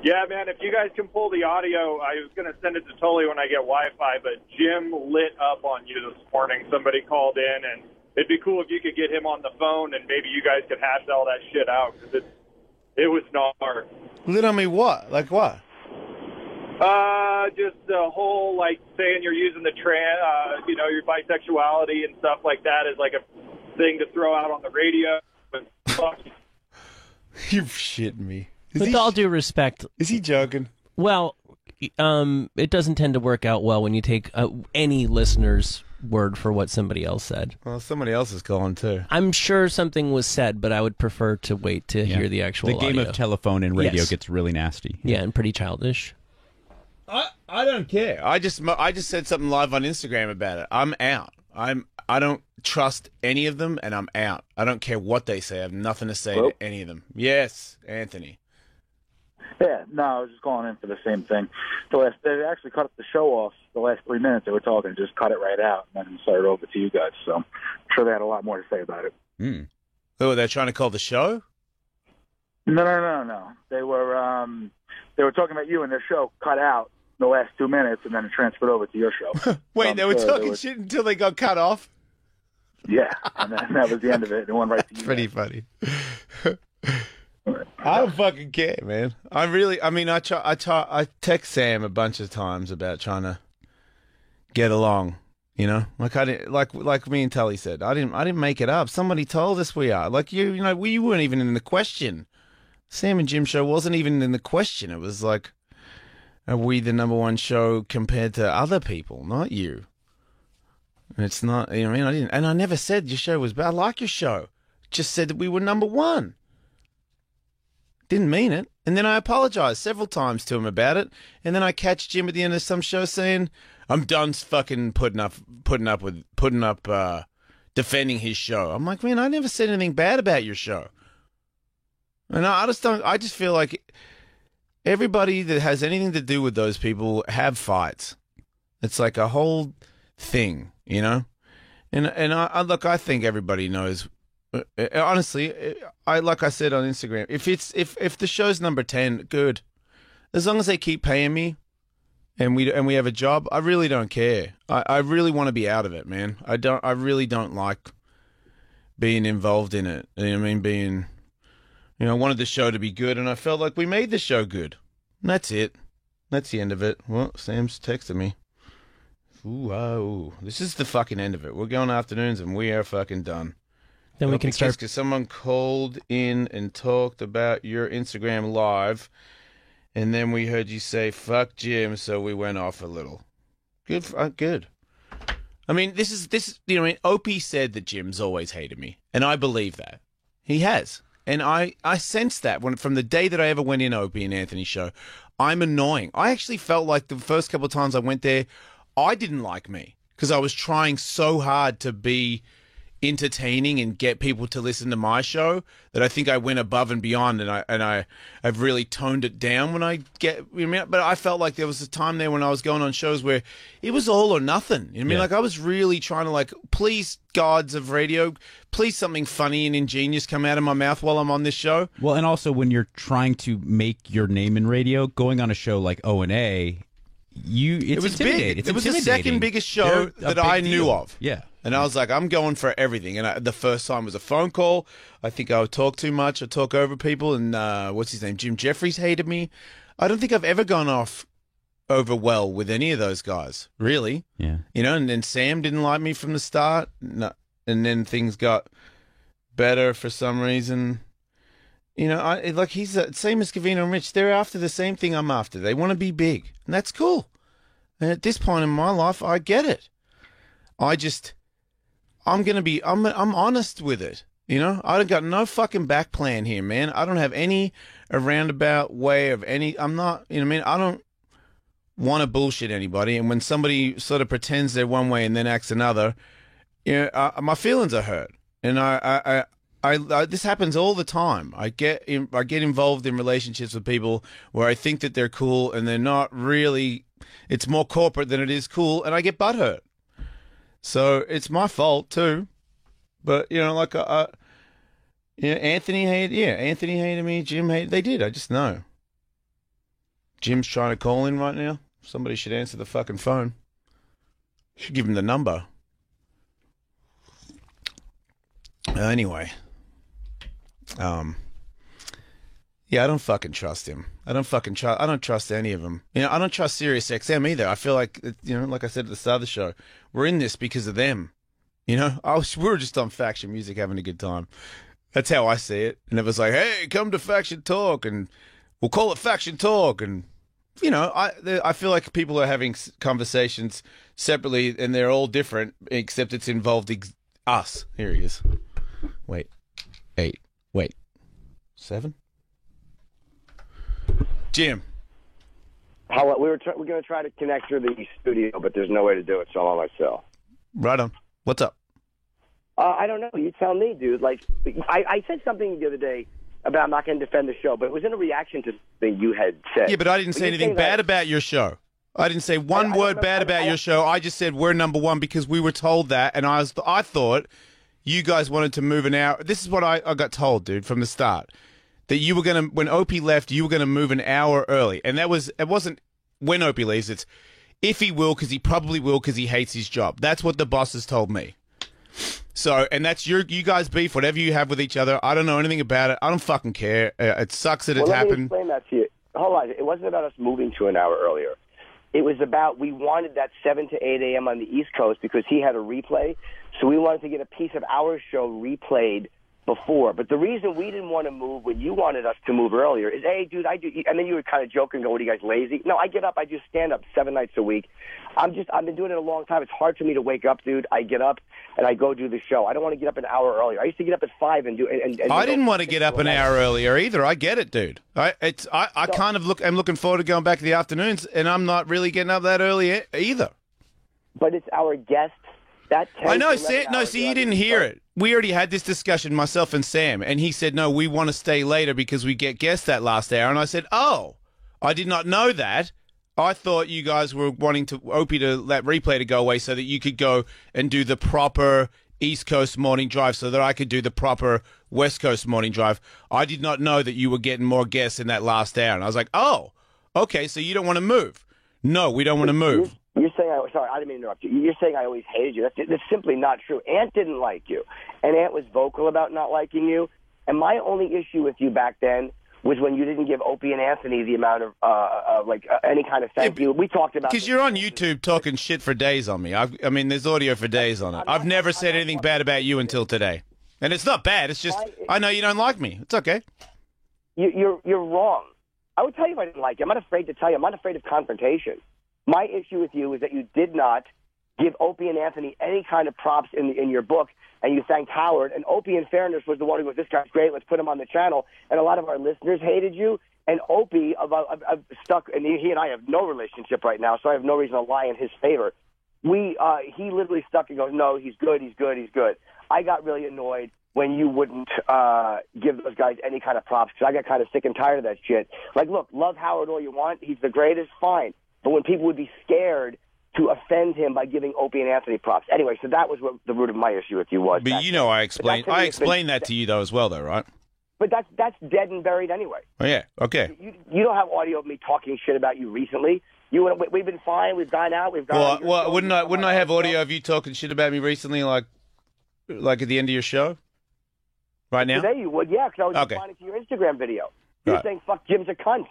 Yeah, man, if you guys can pull the audio, I was going to send it to Tully when I get Wi-Fi, but Jim lit up on you this morning. Somebody called in, and it'd be cool if you could get him on the phone, and maybe you guys could hash all that shit out, because it was gnar. Lit on me what? Like what? Just the whole, like, saying you're using the your bisexuality and stuff like that as, like, a thing to throw out on the radio. You're shitting me. With all due respect... Is he joking? Well, it doesn't tend to work out well when you take any listener's word for what somebody else said. Well, somebody else is calling, too. I'm sure something was said, but I would prefer to wait to hear the actual audio. The game of telephone and radio gets really nasty. Yeah, and pretty childish. I don't care. I just said something live on Instagram about it. I'm out. I don't trust any of them, and I'm out. I don't care what they say. I have nothing to say to any of them. Yes, Anthony. Yeah, no, I was just calling in for the same thing. They actually cut the show off the last 3 minutes they were talking, just cut it right out, and then started over to you guys. So I'm sure they had a lot more to say about it. Oh, they're trying to call the show? No. They were talking about you, and their show cut out the last 2 minutes, and then it transferred over to your show. Wait, they were talking shit until they got cut off? Yeah, and then that was the end of it. It went right to you. Pretty funny. I don't fucking care, man. I text Sam a bunch of times about trying to get along. You know, like me and Tully said, I didn't make it up. Somebody told us we are. Like you know, we weren't even in the question. Sam and Jim show wasn't even in the question. It was like, are we the number one show compared to other people? Not you. It's not. You know, I didn't, and I never said your show was bad. I like your show. Just said that we were number one. Didn't mean it. And then I apologized several times to him about it. And then I catch Jim at the end of some show saying, I'm done fucking defending his show. I'm like, man, I never said anything bad about your show. And I just feel like everybody that has anything to do with those people have fights. It's like a whole thing, you know? And I think everybody knows. Honestly, like I said on Instagram, if the show's number 10, good. As long as they keep paying me, and we have a job, I really don't care. I really want to be out of it, man. I really don't like being involved in it. You know what I mean? I wanted the show to be good, and I felt like we made the show good. And that's it. That's the end of it. Well, Sam's texted me. Ooh, this is the fucking end of it. We're going afternoons, and we are fucking done. Then we can start. Because someone called in and talked about your Instagram live, and then we heard you say "fuck Jim," so we went off a little. Good. I mean, this is. You know, I mean, Opie said that Jim's always hated me, and I believe that he has, and I sensed that from the day that I ever went in Opie and Anthony's show. I'm annoying. I actually felt like the first couple of times I went there, I didn't like me because I was trying so hard to be entertaining and get people to listen to my show that I think I went above and beyond, and I've really toned it down when I get. You know, but I felt like there was a time there when I was going on shows where it was all or nothing. You know what I mean? Like I was really trying to please gods of radio, please something funny and ingenious come out of my mouth while I'm on this show. Well, and also when you're trying to make your name in radio, going on a show like O&A, it was big. It was the second biggest show that I knew of. Yeah. And I was like, I'm going for everything. And the first time was a phone call. I think I would talk too much. I'd talk over people. And what's his name? Jim Jeffries hated me. I don't think I've ever gone off over well with any of those guys, really. Yeah. You know, and then Sam didn't like me from the start. No, and then things got better for some reason. You know, he's the same as Cavino and Rich. They're after the same thing I'm after. They want to be big. And that's cool. And at this point in my life, I get it. I'm honest with it. You know, I got no fucking back plan here, man. I don't have any roundabout way of I'm not, you know what I mean? I don't want to bullshit anybody. And when somebody sort of pretends they're one way and then acts another, you know, my feelings are hurt. And I this happens all the time. I get involved in relationships with people where I think that they're cool and they're not really. It's more corporate than it is cool, and I get butthurt. So it's my fault too. But you know, Anthony hated me. Jim hated. They did. I just know. Jim's trying to call in right now. Somebody should answer the fucking phone. Should give him the number. Anyway. Yeah, I don't fucking trust him. I don't trust any of them. You know, I don't trust Sirius XM either. I feel like, you know, like I said at the start of the show, we're in this because of them. You know, we were just on Faction Music having a good time. That's how I see it. And it was like, hey, come to Faction Talk, and we'll call it Faction Talk. And, you know, I feel like people are having conversations separately, and they're all different, except it's involved us. Here he is. Wait. 8. Wait. 7? Jim. We're going to try to connect through the studio, but there's no way to do it, so I'm on myself. Right on. What's up? I don't know. You tell me, dude. Like, I said something the other day about I'm not going to defend the show, but it was in a reaction to something you had said. Yeah, but I didn't say anything bad about your show. I didn't say one word bad about your show. I just said we're number one because we were told that, and I thought you guys wanted to move an hour. This is what I got told, dude, from the start. That you were going to, when Opie left, you were going to move an hour early. And it wasn't when Opie leaves, it's if he will, because he probably will, because he hates his job. That's what the bosses told me. So, and that's you guys beef, whatever you have with each other. I don't know anything about it. I don't fucking care. It sucks that it happened. Let me explain that to you. Hold on. It wasn't about us moving to an hour earlier. It was about we wanted that 7 to 8 a.m. on the East Coast because he had a replay. So we wanted to get a piece of our show replayed before. But the reason we didn't want to move when you wanted us to move earlier is, hey, dude, I do. And then you would kind of joke and go, what are you guys, lazy? No, I get up. I do stand up 7 nights a week. I've been doing it a long time. It's hard for me to wake up, dude. I get up and I go do the show. I don't want to get up an hour earlier. I used to get up at 5 and do. And I didn't want to get up an hour earlier either. I get it, dude. I'm looking forward to going back to the afternoons, and I'm not really getting up that early either. But it's our guests. I know. See, you didn't hear it. We already had this discussion, myself and Sam, and he said, no, we want to stay later because we get guests that last hour. And I said, oh, I did not know that. I thought you guys were wanting Opie to let replay to go away so that you could go and do the proper East Coast morning drive so that I could do the proper West Coast morning drive. I did not know that you were getting more guests in that last hour. And I was like, oh, okay, so you don't want to move. No, we don't want to move. You're saying, sorry, I didn't mean to interrupt you. You're saying I always hated you. That's simply not true. Ant didn't like you, and Ant was vocal about not liking you. And my only issue with you back then was when you didn't give Opie and Anthony the amount of any kind of thank you. We talked about because you're on YouTube talking shit for days on me. I mean, there's audio for days on it. I've never said anything bad about you until today, and it's not bad. It's just I know you don't like me. It's okay. You're wrong. I would tell you if I didn't like you. I'm not afraid to tell you. I'm not afraid of confrontation. My issue with you is that you did not give Opie and Anthony any kind of props in your book, and you thanked Howard. And Opie, in fairness, was the one who goes, this guy's great, let's put him on the channel. And a lot of our listeners hated you. And Opie, I've stuck, and he and I have no relationship right now, so I have no reason to lie in his favor. He literally stuck and goes, no, he's good. I got really annoyed when you wouldn't give those guys any kind of props because I got kind of sick and tired of that shit. Like, look, love Howard all you want. He's the greatest, fine. But when people would be scared to offend him by giving Opie and Anthony props. Anyway, so that was what the root of my issue with you was. But you know I explained that to you, though, as well, though, right? But that's dead and buried anyway. Oh, yeah, okay. You don't have audio of me talking shit about you recently. We've been fine. We've gone out. We've gone. Well, wouldn't I have audio of you talking shit about me recently, like at the end of your show? Right now? Today you would, yeah, because I was responding to your Instagram video. You're saying, fuck, Jim's a cunt.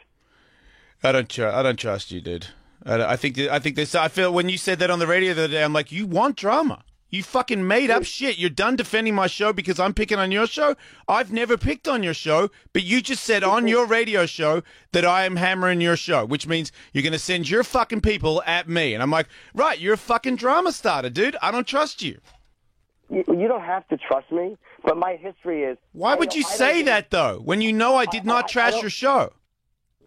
I don't trust you, dude. I think this. I feel when you said that on the radio the other day, I'm like, you want drama. You fucking made up shit. You're done defending my show because I'm picking on your show. I've never picked on your show, but you just said on your radio show that I am hammering your show, which means you're going to send your fucking people at me. And I'm like, right, you're a fucking drama starter, dude. I don't trust you. You don't have to trust me, but my history is... Why would you say that, though, when you know I did not trash your show?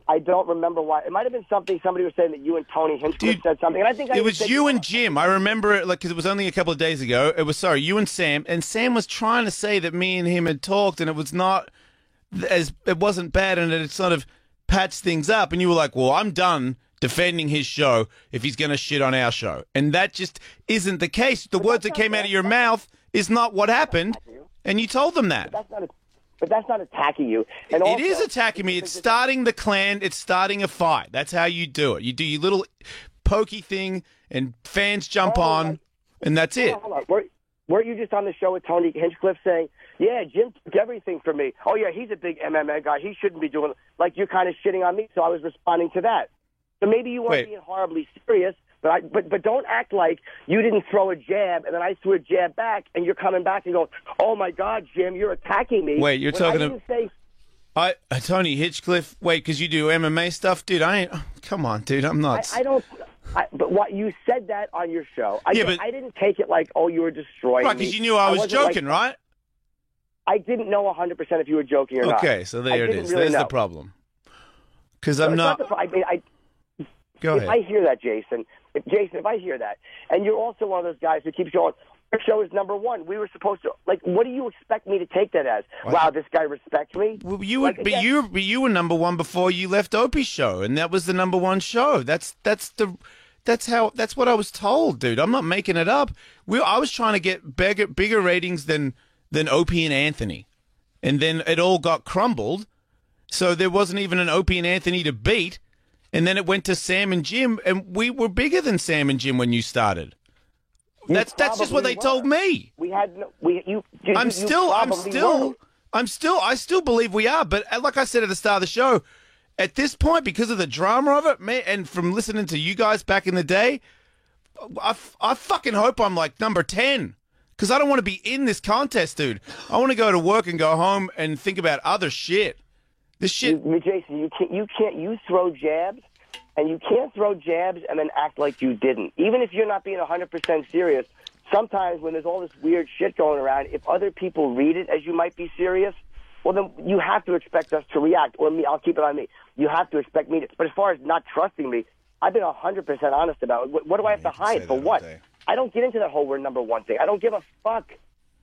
I don't remember why. It might have been something somebody was saying that you and Tony Hinchcliffe said something. And I think it was you and Jim. I remember it because it was only a couple of days ago. It was, you and Sam. And Sam was trying to say that me and him had talked and it was not it wasn't bad and it sort of patched things up. And you were like, well, I'm done defending his show if he's going to shit on our show. And that just isn't the case. The words that came out of your mouth is not what happened. And you told them that. but that's not attacking you. And It is attacking me. It's starting the clan. It's starting a fight. That's how you do it. You do your little pokey thing, and fans jump on, and that's it. Hold on. Weren't you just on the show with Tony Hinchcliffe saying, yeah, Jim took everything from me. Oh, yeah, he's a big MMA guy. He shouldn't be doing – like you're kind of shitting on me, so I was responding to that. So maybe you weren't being horribly serious, but don't act like you didn't throw a jab and then I threw a jab back and you're coming back and going, oh, my God, Jim, you're attacking me. Wait, you're talking about Tony Hinchcliffe? Wait, because you do MMA stuff? Dude, come on, dude, I'm not. But what you said that on your show. I didn't take it like, oh, you were destroying me. Because you knew I was joking, right? I didn't know 100% if you were joking or not. Okay, so there it is. There's the problem. Because I'm not. Go ahead. If I hear that, Jason, if I hear that, and you're also one of those guys who keeps going, our show is number one. We were supposed to, like, what do you expect me to take that as? What? Wow, this guy respects me? Well, you were number one before you left Opie's show, and that was the number one show. That's what I was told, dude. I'm not making it up. I was trying to get bigger ratings than Opie and Anthony, and then it all got crumbled. So there wasn't even an Opie and Anthony to beat, and then it went to Sam and Jim, and we were bigger than Sam and Jim when you started. That's just what they told me. I still believe we are, but like I said at the start of the show, at this point, because of the drama of it, man, and from listening to you guys back in the day, I fucking hope I'm like number 10. Because I don't want to be in this contest, dude. I want to go to work and go home and think about other shit. This shit. Jason, you throw jabs, and you can't throw jabs and then act like you didn't. Even if you're not being 100% serious, sometimes when there's all this weird shit going around, if other people read it as you might be serious, well, then you have to expect us to react. Or me, I'll keep it on me. You have to expect me to. But as far as not trusting me, I've been 100% honest about it. What do I have to hide? For what? I don't get into that whole we're number one thing. I don't give a fuck.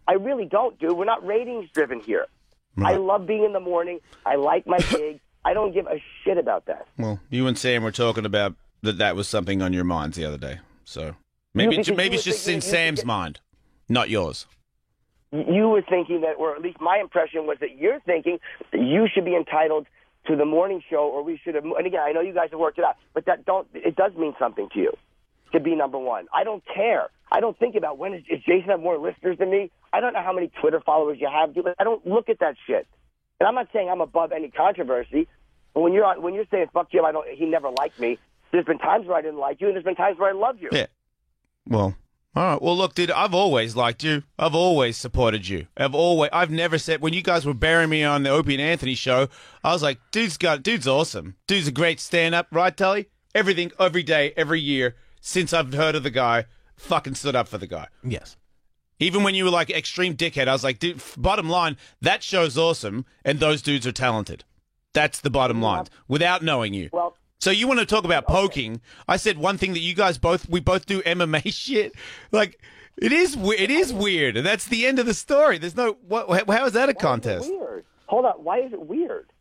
I really don't, dude. We're not ratings-driven here. Right. I love being in the morning. I like my gigs. I don't give a shit about that. Well, you and Sam were talking about that was something on your minds the other day. So maybe it's just in Sam's mind, not yours. You were thinking that, or at least my impression was that you're thinking that you should be entitled to the morning show, or we should have. And again, I know you guys have worked it out, but it does mean something to you to be number one. I don't care. I don't think about does Jason have more listeners than me? I don't know how many Twitter followers you have. I don't look at that shit. And I'm not saying I'm above any controversy. But when you're saying fuck Jim, he never liked me. There's been times where I didn't like you, and there's been times where I loved you. Yeah. Well, all right. Well, look, dude, I've always liked you. I've always supported you. I've never said, when you guys were burying me on the Opie and Anthony show, I was like, dude's awesome. Dude's a great stand-up, right, Tully? Everything, every day, every year, since I've heard of the guy, fucking stood up for the guy. Yes. Even when you were like extreme dickhead, I was like, dude, bottom line, that show's awesome, and those dudes are talented. That's the bottom line, without knowing you. Well, so you want to talk about poking? I said one thing that you guys we both do MMA shit. Like it is weird, and that's the end of the story. There's no how is that a contest? Weird. Hold on, why is it weird?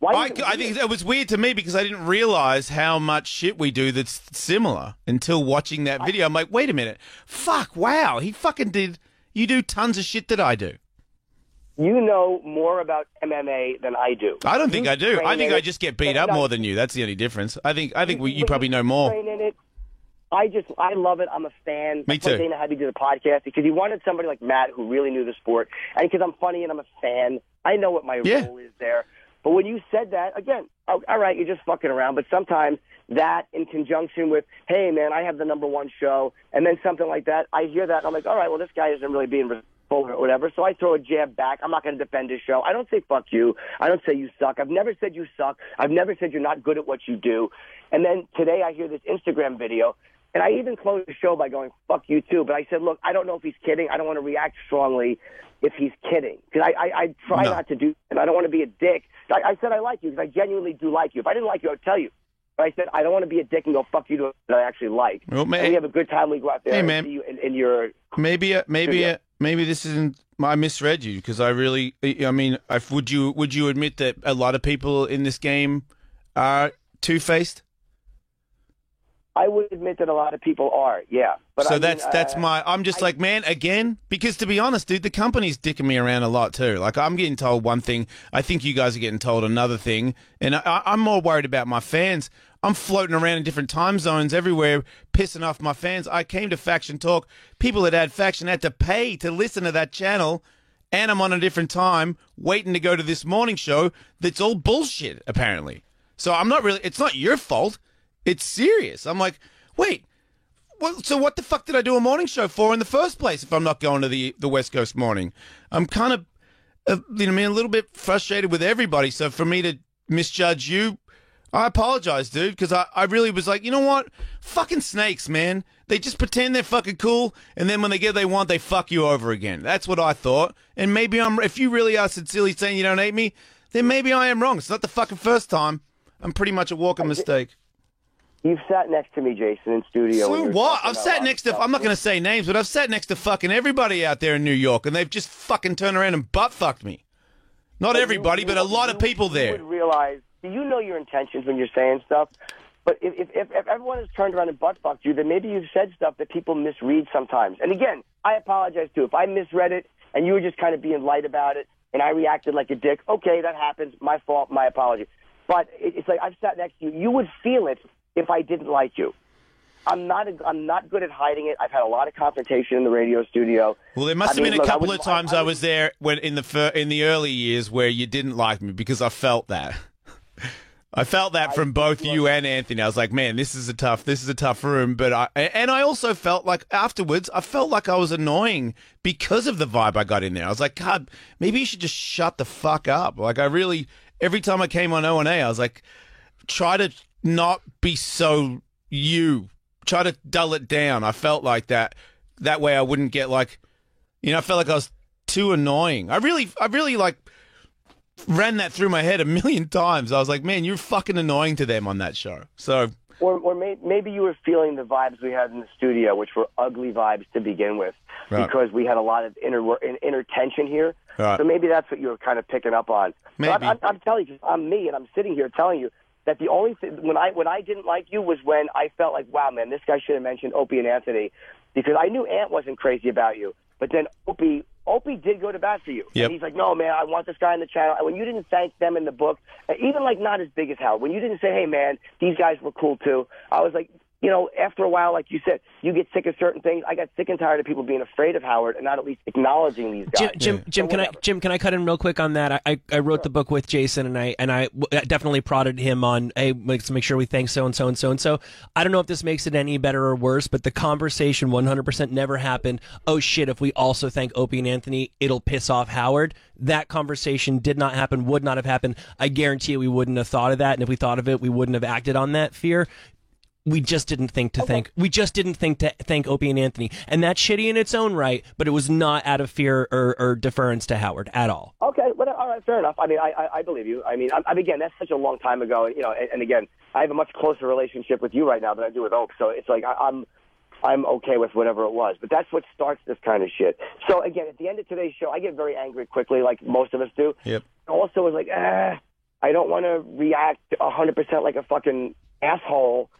I think it was weird to me because I didn't realize how much shit we do that's similar until watching that video. I'm like, wait a minute, fuck, wow, he fucking did. You do tons of shit that I do. You know more about MMA than I do. I don't think I do. I think I just get beat up more than you. That's the only difference. I think you probably know more. I love it. I'm a fan. Me too. That's Dana had me do the podcast because he wanted somebody like Matt who really knew the sport, and because I'm funny and I'm a fan, I know what my role is there. But when you said that, again, all right, you're just fucking around. But sometimes that in conjunction with, hey, man, I have the number one show, and then something like that, I hear that, and I'm like, all right, well, this guy isn't really being respectful or whatever, so I throw a jab back. I'm not going to defend his show. I don't say fuck you. I don't say you suck. I've never said you suck. I've never said you're not good at what you do. And then today I hear this Instagram video, and I even closed the show by going, fuck you too. But I said, look, I don't know if he's kidding. I don't want to react strongly if he's kidding. Because I try not to do, and I don't want to be a dick. I said I like you because I genuinely do like you. If I didn't like you, I would tell you. But I said I don't want to be a dick and go fuck you to that I actually like. Well, and we have a good time. We go out there and see you in your... Maybe this isn't... I misread you because I mean, would you admit that a lot of people in this game are two-faced? I would admit that a lot of people are, yeah. But so I mean, that's my. I'm just like, man, again, because to be honest, dude, the company's dicking me around a lot too. Like, I'm getting told one thing, I think you guys are getting told another thing, and I'm more worried about my fans. I'm floating around in different time zones everywhere, pissing off my fans. I came to Faction Talk. People that had Faction had to pay to listen to that channel, and I'm on a different time, waiting to go to this morning show that's all bullshit, apparently. So I'm not really. It's not your fault. It's serious. I'm like, wait, so what the fuck did I do a morning show for in the first place if I'm not going to the West Coast morning? I'm kind of, a little bit frustrated with everybody. So for me to misjudge you, I apologize, dude, because I really was like, you know what? Fucking snakes, man. They just pretend they're fucking cool, and then when they get what they want, they fuck you over again. That's what I thought. And maybe if you really are sincerely saying you don't hate me, then maybe I am wrong. It's not the fucking first time. I'm pretty much a walking mistake. You've sat next to me, Jason, in studio. So what? I've sat next to, I'm not going to say names, but I've sat next to fucking everybody out there in New York, and they've just fucking turned around and butt-fucked me. Not everybody, but a lot of people there. You would realize, you know your intentions when you're saying stuff, but if everyone has turned around and butt-fucked you, then maybe you've said stuff that people misread sometimes. And again, I apologize, too. If I misread it, and you were just kind of being light about it, and I reacted like a dick, okay, that happens, my fault, my apology. But it's like I've sat next to you. You would feel it if I didn't like you. I'm not good at hiding it. I've had a lot of confrontation in the radio studio. Well, there must have been a couple of times I was there when in the early years where you didn't like me because I felt that. I felt that from both you and Anthony. I was like, man, this is a tough room. But I also felt like afterwards, I felt like I was annoying because of the vibe I got in there. I was like, God, maybe you should just shut the fuck up. Like I really, every time I came on O&A, I was like, try to not be so you. Try to dull it down. I felt like that. That way I wouldn't get like, I felt like I was too annoying. I really like ran that through my head a million times. I was like, man, you're fucking annoying to them on that show. So, or maybe you were feeling the vibes we had in the studio, which were ugly vibes to begin with, right, because we had a lot of inner tension here. Right. So maybe that's what you were kind of picking up on. Maybe. I'm telling you, I'm me, and I'm sitting here telling you that the only thing when I didn't like you was when I felt like, wow, man, this guy should have mentioned Opie and Anthony, because I knew Ant wasn't crazy about you, but then Opie did go to bat for you. Yep. And he's like, no, man, I want this guy on the channel. And when you didn't thank them in the book, even like not as big as Howard, when you didn't say, hey, man, these guys were cool too, I was like, after a while, like you said, you get sick of certain things. I got sick and tired of people being afraid of Howard and not at least acknowledging these guys. Jim, can I cut in real quick on that? I wrote the book with Jason, and I definitely prodded him on, hey, let's make sure we thank so and so and so and so. I don't know if this makes it any better or worse, but the conversation 100% never happened. Oh shit! If we also thank Opie and Anthony, it'll piss off Howard. That conversation did not happen. Would not have happened. I guarantee you, we wouldn't have thought of that, and if we thought of it, we wouldn't have acted on that fear. We just didn't think to thank. We just didn't think to thank Opie and Anthony, and that's shitty in its own right. But it was not out of fear or deference to Howard at all. Okay, well, all right, fair enough. I mean, I believe you. I mean, again, that's such a long time ago, and again, I have a much closer relationship with you right now than I do with Oak. So it's like I'm okay with whatever it was. But that's what starts this kind of shit. So again, at the end of today's show, I get very angry quickly, like most of us do. Yep. Also, it's like, I don't want to react 100% like a fucking asshole.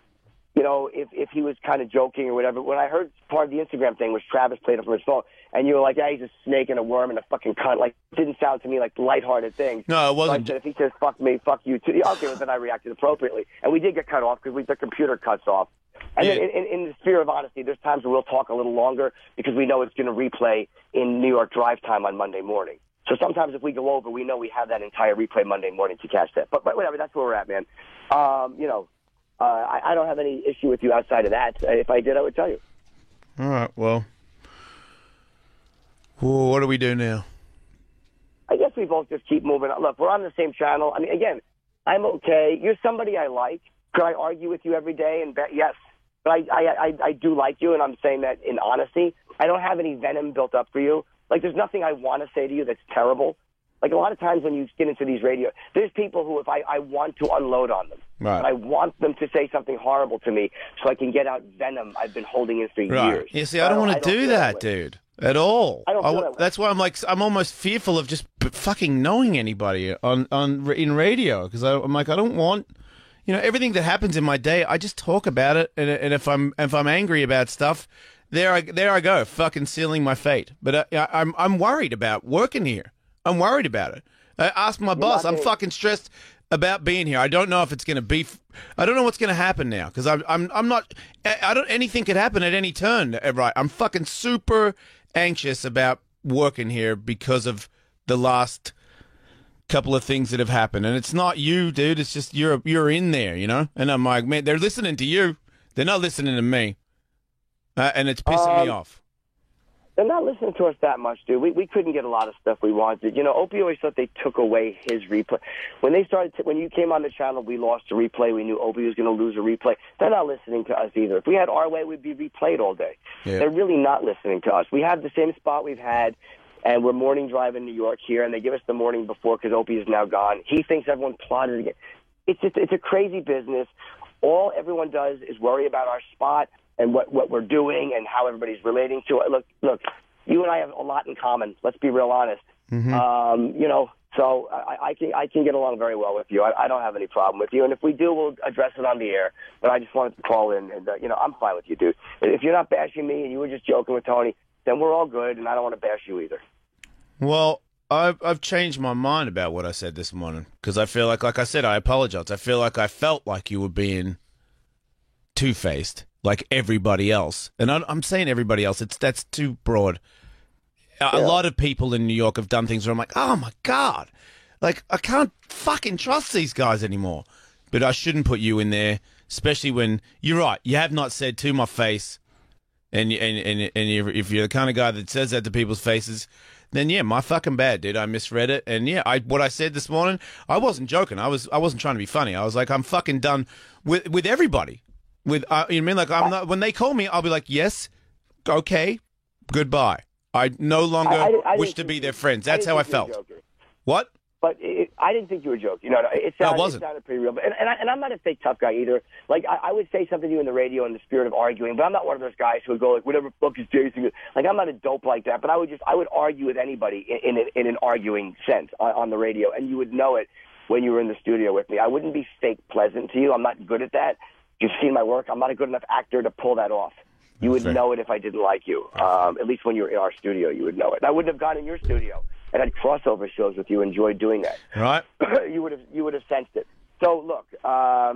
If he was kind of joking or whatever. When I heard part of the Instagram thing was Travis played it from his phone, and you were like, yeah, he's a snake and a worm and a fucking cunt. Like, it didn't sound to me like lighthearted things. No, it wasn't. So I said, if he says, fuck me, fuck you too, okay, well, then I reacted appropriately. And we did get cut off because the computer cuts off. And then in the sphere of honesty, there's times where we'll talk a little longer because we know it's going to replay in New York drive time on Monday morning. So sometimes if we go over, we know we have that entire replay Monday morning to catch that. But whatever, that's where we're at, man. I don't have any issue with you outside of that. If I did, I would tell you. All right, well, what do we do now? I guess we both just keep moving. Look, we're on the same channel. I mean, again, I'm okay. You're somebody I like. Could I argue with you every day? And yes. But I do like you, and I'm saying that in honesty. I don't have any venom built up for you. Like, there's nothing I want to say to you that's terrible. Like, a lot of times when you get into these radio, there's people who, if I want to unload on them, right, I want them to say something horrible to me so I can get out venom I've been holding in for years. You see, I don't want to do that, dude, at all. I don't feel that way. That's why I'm almost fearful of just fucking knowing anybody in radio, because I'm like, I don't want, everything that happens in my day, I just talk about it, and if I'm angry about stuff, there I go, fucking sealing my fate. But I'm worried about working here. I'm worried about it. I asked my boss. I'm fucking stressed about being here. I don't know if it's going to be. I don't know what's going to happen now because I'm not. I don't. Anything could happen at any turn. Right. I'm fucking super anxious about working here because of the last couple of things that have happened, and it's not you, dude. It's just you're in there, And I'm like, man, they're listening to you. They're not listening to me, and it's pissing me off. They're not listening to us that much, dude. We couldn't get a lot of stuff we wanted. Opie always thought they took away his replay. When they started, when you came on the channel, we lost a replay. We knew Opie was going to lose a replay. They're not listening to us either. If we had our way, we'd be replayed all day. Yeah. They're really not listening to us. We have the same spot we've had. And we're morning drive in New York here, and they give us the morning before because Opie is now gone. He thinks everyone plotted again. It's a crazy business. All everyone does is worry about our spot and what we're doing and how everybody's relating to it. Look, you and I have a lot in common. Let's be real honest. Mm-hmm. So I can get along very well with you. I don't have any problem with you. And if we do, we'll address it on the air. But I just wanted to call in, and I'm fine with you, dude. If you're not bashing me and you were just joking with Tony, then we're all good, and I don't want to bash you either. Well, I've changed my mind about what I said this morning because I feel like I said, I apologize. I feel like I felt like you were being two-faced, like everybody else. And I'm saying everybody else. That's too broad. A lot of people in New York have done things where I'm like, oh my God, like I can't fucking trust these guys anymore. But I shouldn't put you in there, especially when you're right. You have not said to my face. And if you're the kind of guy that says that to people's faces, then yeah, my fucking bad, dude. I misread it, and yeah, what I said this morning, I wasn't joking. I wasn't trying to be funny. I was like, I'm fucking done with everybody. With you know what I mean? Like I'm not. When they call me, I'll be like, yes, okay, goodbye. I no longer wish to be their friends. That's how I felt. What? But I didn't think you were joking. It sounded pretty real. And I'm not a fake tough guy either. Like, I would say something to you in the radio in the spirit of arguing, but I'm not one of those guys who would go, like, whatever the fuck is Jason? Like, I'm not a dope like that, but I would argue with anybody in an arguing sense on the radio, and you would know it when you were in the studio with me. I wouldn't be fake pleasant to you. I'm not good at that. You've seen my work. I'm not a good enough actor to pull that off. You would know it if I didn't like you. At least when you were in our studio, you would know it. And I wouldn't have gone in your studio and had crossover shows with you, enjoyed doing that. Right. You would have sensed it. So look, I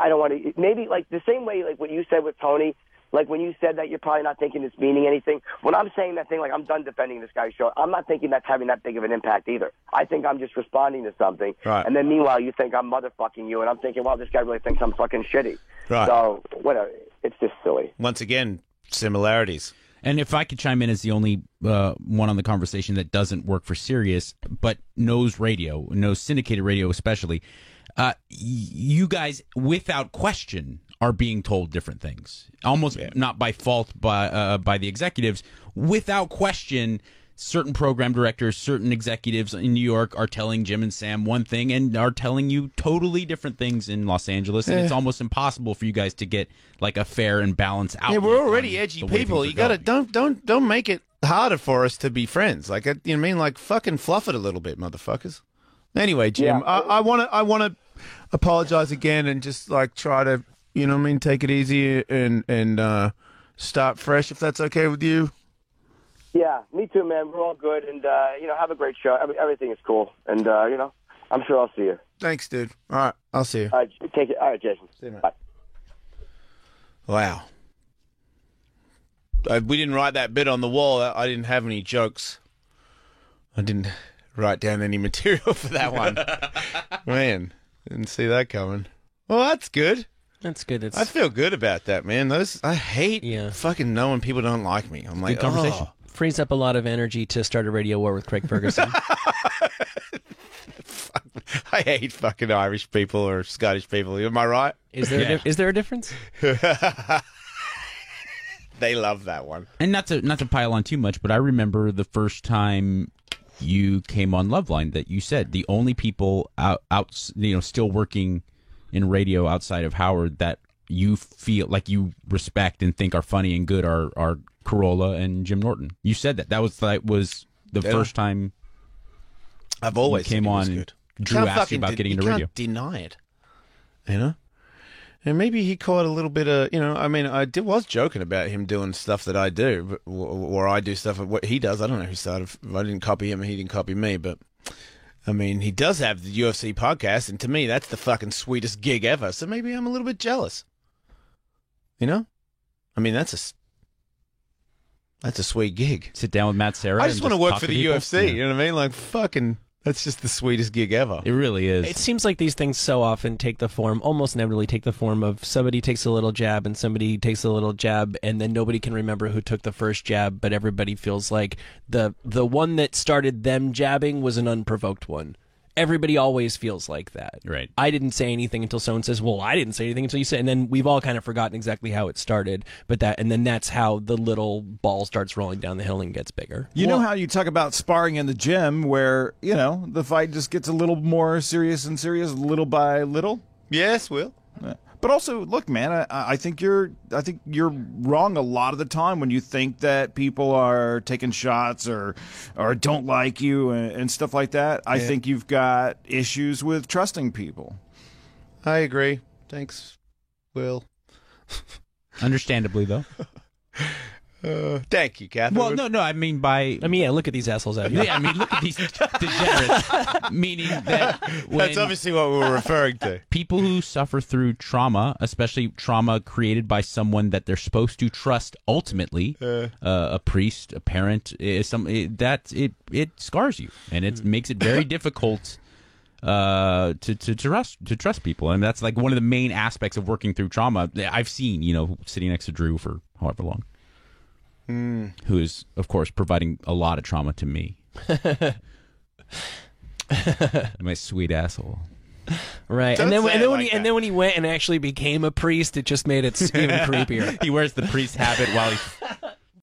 don't want to. Maybe like the same way, like what you said with Tony. Like when you said that, you're probably not thinking it's meaning anything. When I'm saying that thing, like I'm done defending this guy's show, I'm not thinking that's having that big of an impact either. I think I'm just responding to something. Right. And then meanwhile, you think I'm motherfucking you, and I'm thinking, well, this guy really thinks I'm fucking shitty. Right. So whatever. It's just silly. Once again, similarities. And if I could chime in as the only one on the conversation that doesn't work for Sirius, but knows radio, knows syndicated radio especially, you guys, without question, are being told different things. Almost not by fault by the executives. Without question, certain program directors, certain executives in New York are telling Jim and Sam one thing and are telling you totally different things in Los Angeles, and it's almost impossible for you guys to get like a fair and balanced outlook. Yeah, we're already edgy people. You gotta don't make it harder for us to be friends. Like, you know what I mean? Like, fucking fluff it a little bit, motherfuckers. Anyway, Jim, I wanna apologize again and just like try to, you know what I mean, take it easy and start fresh if that's okay with you. Yeah, me too, man. We're all good, and have a great show. Everything is cool, and I'm sure I'll see you. Thanks, dude. All right, I'll see you. All right, take it. All right, Jason. See you, man. Bye. Wow. We didn't write that bit on the wall. I didn't have any jokes. I didn't write down any material for that one. Man, didn't see that coming. Well, that's good. That's good. I feel good about that, man. I hate fucking knowing people don't like me. I'm like, conversation. Frees up a lot of energy to start a radio war with Craig Ferguson. I hate fucking Irish people or Scottish people. Am I right? Is there a difference? They love that one. And not to pile on too much, but I remember the first time you came on Loveline that you said the only people out still working in radio outside of Howard that you feel like you respect and think are funny and good are Corolla and Jim Norton. You said that was the first time I've always came on and Drew asked you about getting into radio. You can't deny it. you know. And maybe he caught a little bit of, you know, I mean, was joking about him doing stuff that I do, or I do stuff, what he does. I don't know who started. I didn't copy him and he didn't copy me, but, I mean, he does have the UFC podcast, and to me, that's the fucking sweetest gig ever. So maybe I'm a little bit jealous. You know? I mean, that's a sweet gig. Sit down with Matt Serra. I just want to work for the people. UFC, Yeah. you know what I mean? Like, fucking... That's just the sweetest gig ever. It really is. It seems like these things so often almost inevitably take the form of somebody takes a little jab and somebody takes a little jab, and then nobody can remember who took the first jab, but everybody feels like the one that started them jabbing was an unprovoked one. Everybody always feels like that. Right. I didn't say anything until someone says, well, I didn't say anything until you said, and then we've all kind of forgotten exactly how it started, and then that's how the little ball starts rolling down the hill and gets bigger. You know how you talk about sparring in the gym where, you know, the fight just gets a little more serious and serious little by little? Yes, Will. But also, look, man, I think you're wrong a lot of the time when you think that people are taking shots or don't like you and stuff like that. I think you've got issues with trusting people. I agree. Thanks, Will. Understandably, though. Thank you, Catherine. Well, no. I mean, yeah, look at these assholes out here. Yeah, I mean, look at these degenerates. Meaning that That's obviously what we were referring to. people who suffer through trauma, especially trauma created by someone that they're supposed to trust, ultimately, a priest, a parent, it scars you, and it makes it very difficult to trust people, and that's like one of the main aspects of working through trauma. I've seen, you know, sitting next to Drew for however long. Who is, of course, providing a lot of trauma to me. My sweet asshole. Right, Don't and then say it like and then when he went and actually became a priest, it just made it even creepier. He wears the priest habit while he's